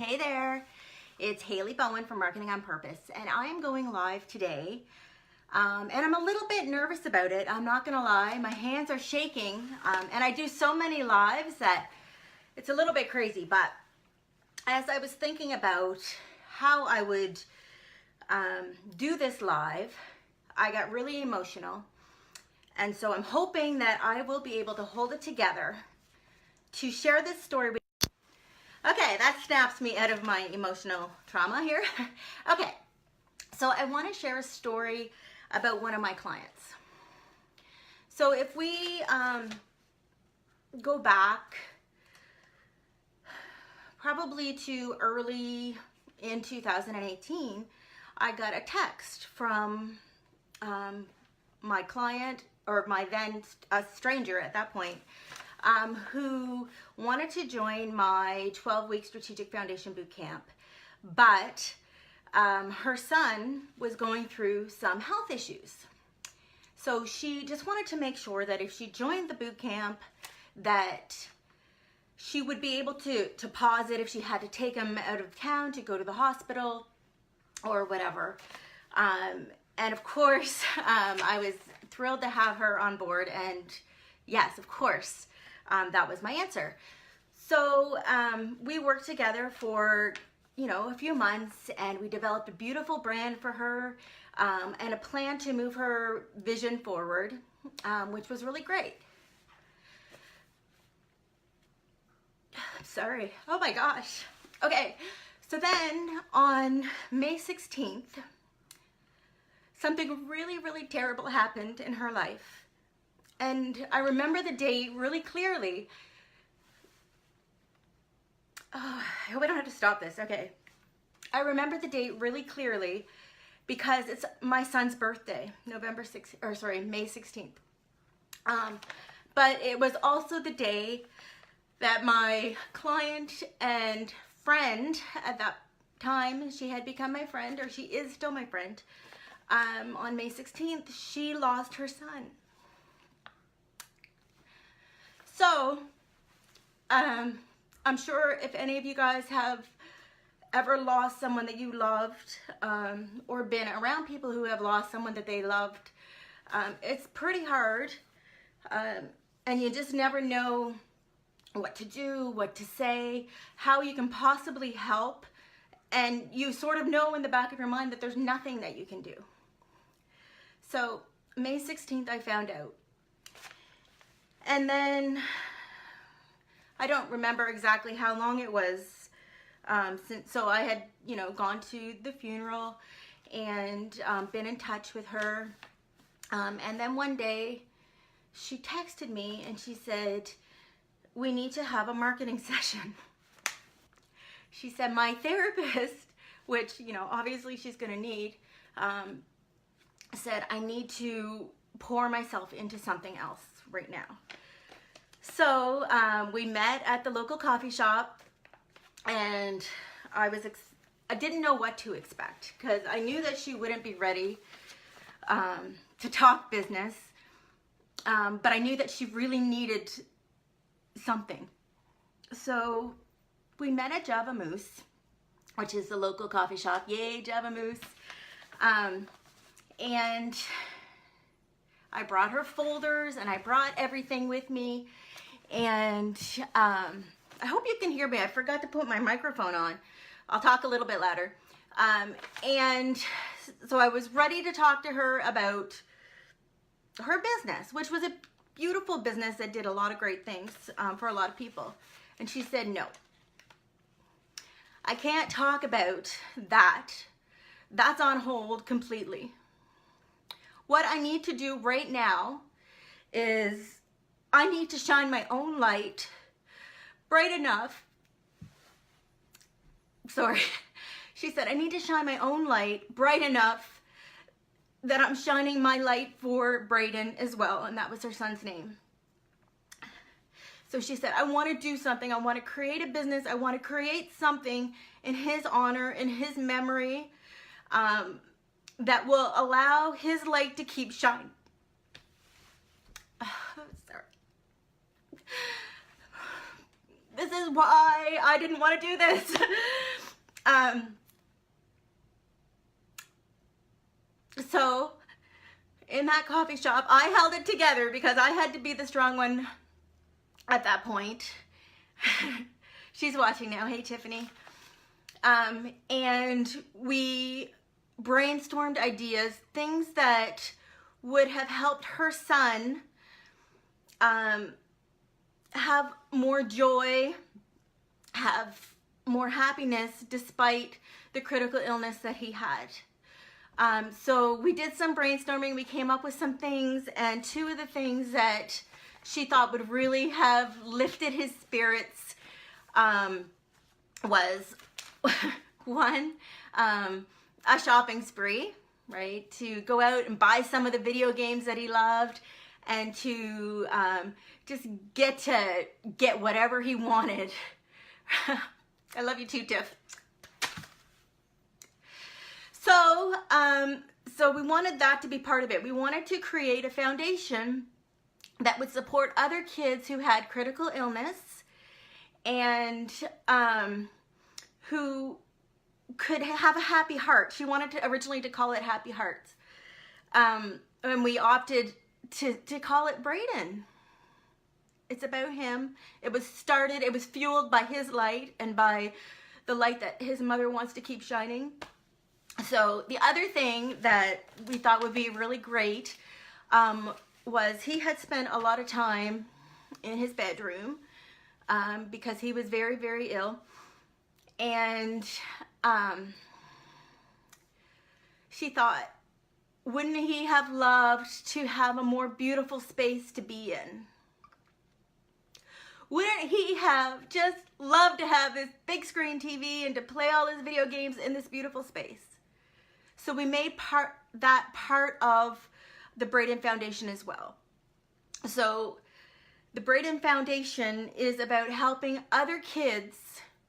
Hey there, it's Haley Bowen from Marketing on Purpose, and I am going live today. And I'm a little bit nervous about it. I'm not gonna lie, my hands are shaking, and I do so many lives that it's a little bit crazy. But as I was thinking about how I would do this live, I got really emotional. And so I'm hoping that I will be able to hold it together to share this story with you. Okay, that snaps me out of my emotional trauma here. Okay, so I want to share a story about one of my clients. So if we go back probably to early in 2018, I got a text from my client, or my then a stranger at that point, who wanted to join my 12-week strategic foundation boot camp, but her son was going through some health issues. So she just wanted to make sure that if she joined the boot camp, that she would be able to pause it if she had to take him out of town to go to the hospital or whatever. And of course, I was thrilled to have her on board, and yes, of course, that was my answer. So we worked together for, a few months, and we developed a beautiful brand for her and a plan to move her vision forward, which was really great. Sorry. Oh my gosh. Okay. So then on May 16th, something really, really terrible happened in her life. And I remember the date really clearly. Oh, I hope I don't have to stop this. Okay. I remember the date really clearly because it's my son's birthday, May 16th. But it was also the day that my client and friend at that time, she had become my friend, or she is still my friend, on May 16th, she lost her son. So, I'm sure if any of you guys have ever lost someone that you loved, or been around people who have lost someone that they loved, it's pretty hard, and you just never know what to do, what to say, how you can possibly help, and you sort of know in the back of your mind that there's nothing that you can do. So May 16th, I found out. And then I don't remember exactly how long it was, so I had, gone to the funeral and been in touch with her. And then one day she texted me and she said, "We need to have a marketing session." She said, "My therapist," which, obviously she's going to need, said, "I need to pour myself into something else right now." So we met at the local coffee shop, and I didn't know what to expect because I knew that she wouldn't be ready to talk business, but I knew that she really needed something. So we met at Java Moose, which is the local coffee shop. Yay, Java Moose. And I brought her folders and I brought everything with me. And I hope you can hear me. I forgot to put my microphone on. I'll talk a little bit louder. And so I was ready to talk to her about her business, which was a beautiful business that did a lot of great things for a lot of people. And she said, "No, I can't talk about that. That's on hold completely. What I need to do right now is I need to shine my own light bright enough." Sorry. She said, "I need to shine my own light bright enough that I'm shining my light for Braedon as well." And that was her son's name. So she said, "I want to do something. I want to create a business. I want to create something in his honor, in his memory, that will allow his light to keep shining." Sorry. This is why I didn't want to do this. So in that coffee shop, I held it together because I had to be the strong one at that point. She's watching now. Hey, Tiffany. And we brainstormed ideas, things that would have helped her son have more joy, have more happiness despite the critical illness that he had. So we did some brainstorming, we came up with some things, and two of the things that she thought would really have lifted his spirits was one, a shopping spree, right? To go out and buy some of the video games that he loved, and to just get whatever he wanted. I love you too, Tiff. So we wanted that to be part of it. We wanted to create a foundation that would support other kids who had critical illness and who could have a happy heart. She wanted to originally to call it Happy Hearts. And we opted to call it Braedon. It's about him. It was fueled by his light and by the light that his mother wants to keep shining. So the other thing that we thought would be really great was he had spent a lot of time in his bedroom because he was very, very ill. And she thought, wouldn't he have loved to have a more beautiful space to be in? Wouldn't he have just loved to have this big screen TV and to play all his video games in this beautiful space? So we made that part of the Braedon Foundation as well. So the Braedon Foundation is about helping other kids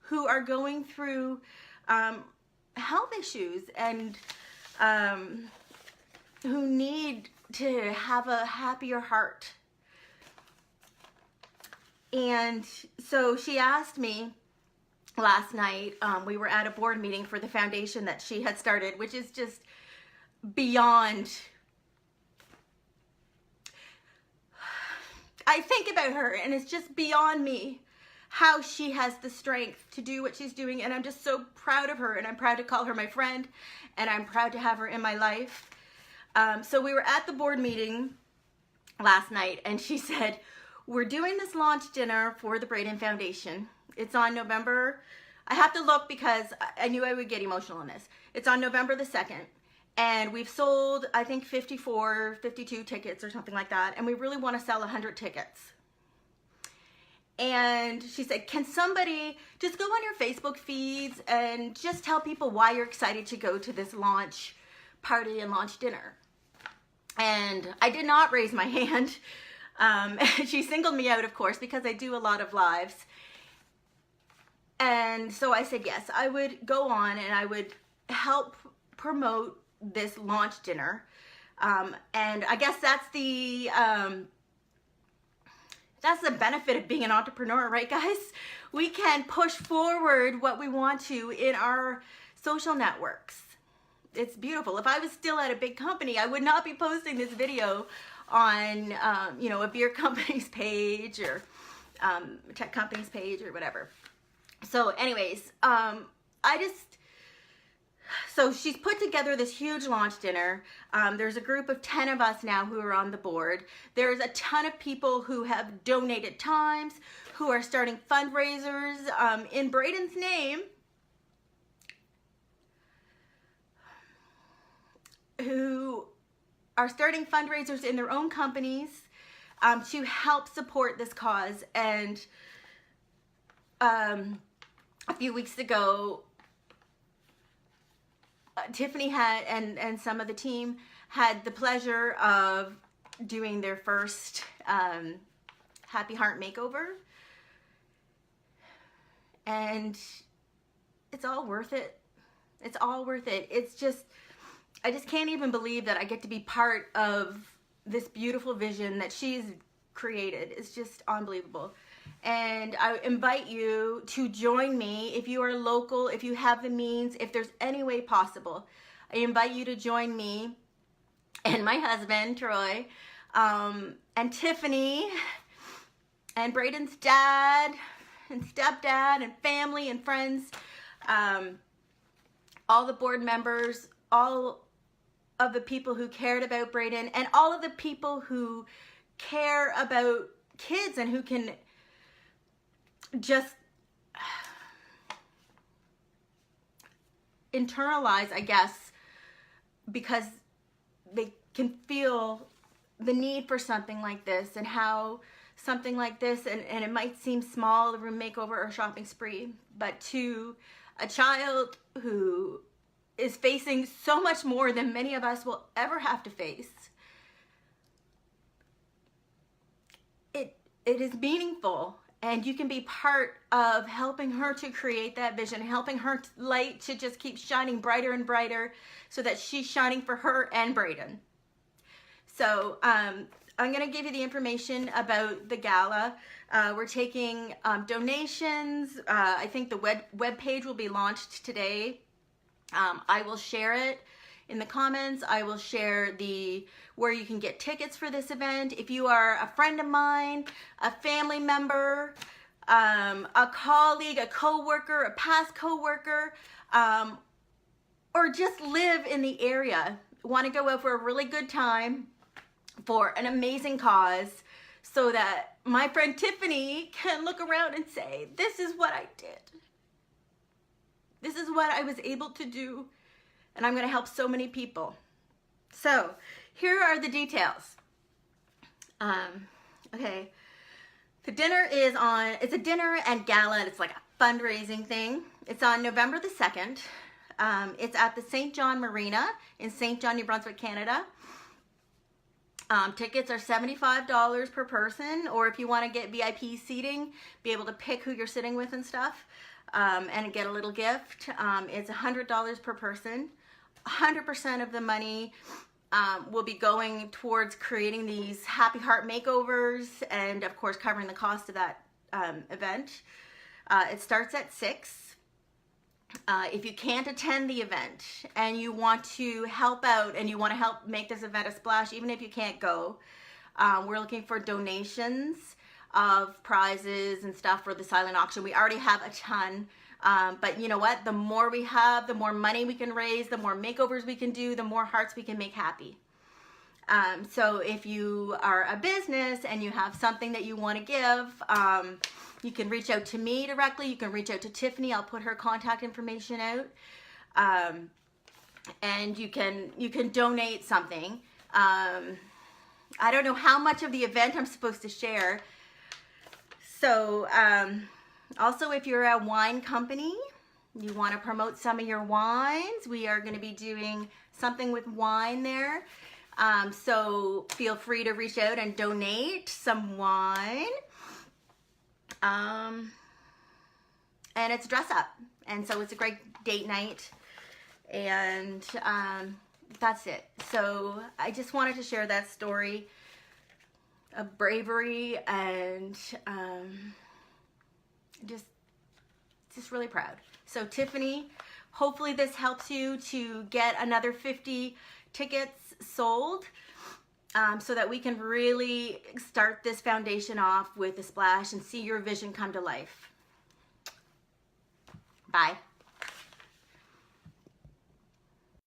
who are going through health issues and who need to have a happier heart. And so she asked me last night, we were at a board meeting for the foundation that she had started, which is just beyond. I think about her and it's just beyond me how she has the strength to do what she's doing, and I'm just so proud of her, and I'm proud to call her my friend, and I'm proud to have her in my life. So we were at the board meeting last night, and she said, we're doing this launch dinner for the Braedon Foundation. It's on November, I have to look because I knew I would get emotional on this. It's on November the 2nd, and we've sold, I think, 54, 52 tickets or something like that, and we really want to sell 100 tickets. And she said, can somebody just go on your Facebook feeds and just tell people why you're excited to go to this launch party and launch dinner? And I did not raise my hand. She singled me out, of course, because I do a lot of lives. And so I said, yes, I would go on and I would help promote this launch dinner. And I guess that's the benefit of being an entrepreneur, right, guys? We can push forward what we want to in our social networks. It's beautiful. If I was still at a big company, I would not be posting this video on, a beer company's page or a tech company's page or whatever. So anyways, so she's put together this huge launch dinner. There's a group of 10 of us now who are on the board. There's a ton of people who have donated times, who are starting fundraisers in Braedon's name, who are starting fundraisers in their own companies to help support this cause. And a few weeks ago, Tiffany had, and some of the team had the pleasure of doing their first Happy Heart makeover. And it's all worth it. It's all worth it. It's just, I just can't even believe that I get to be part of this beautiful vision that she's created. It's just unbelievable. And I invite you to join me if you are local, if you have the means, if there's any way possible. I invite you to join me and my husband, Troy, and Tiffany, and Braedon's dad, and stepdad, and family, and friends, all the board members, all of the people who cared about Braedon, and all of the people who care about kids and who can just internalize, I guess, because they can feel the need for something like this, and how something like this, and it might seem small, a room makeover or a shopping spree, but to a child who is facing so much more than many of us will ever have to face, it is meaningful. And you can be part of helping her to create that vision, helping her light to just keep shining brighter and brighter, so that she's shining for her and Braedon. So I'm going to give you the information about the gala. We're taking donations. I think the web page will be launched today. I will share it in the comments. I will share where you can get tickets for this event. If you are a friend of mine, a family member, a colleague, a co-worker, a past co-worker, or just live in the area, want to go out for a really good time for an amazing cause, so that my friend Tiffany can look around and say, this is what I did. This is what I was able to do, and I'm going to help so many people. So here are the details. Okay, the dinner is on, it's a dinner and gala. It's like a fundraising thing. It's on November the 2nd. It's at the St. John Marina in St. John, New Brunswick, Canada. Tickets are $75 per person, or if you want to get VIP seating, be able to pick who you're sitting with and stuff, and get a little gift, it's $100 per person. 100% of the money will be going towards creating these happy heart makeovers, and of course covering the cost of that event. It starts at 6. If you can't attend the event and you want to help out and you want to help make this event a splash, even if you can't go, we're looking for donations of prizes and stuff for the silent auction. We already have a ton, but you know what? The more we have, the more money we can raise, the more makeovers we can do, the more hearts we can make happy. So if you are a business and you have something that you want to give, you can reach out to me directly. You can reach out to Tiffany. I'll put her contact information out. And you can donate something. I don't know how much of the event I'm supposed to share. So also, if you're a wine company, you want to promote some of your wines, we are going to be doing something with wine there. So feel free to reach out and donate some wine. And it's dress up, and so it's a great date night, and that's it. So I just wanted to share that story of bravery, and just really proud. So Tiffany, hopefully this helps you to get another 50 tickets sold, so that we can really start this foundation off with a splash and see your vision come to life. Bye.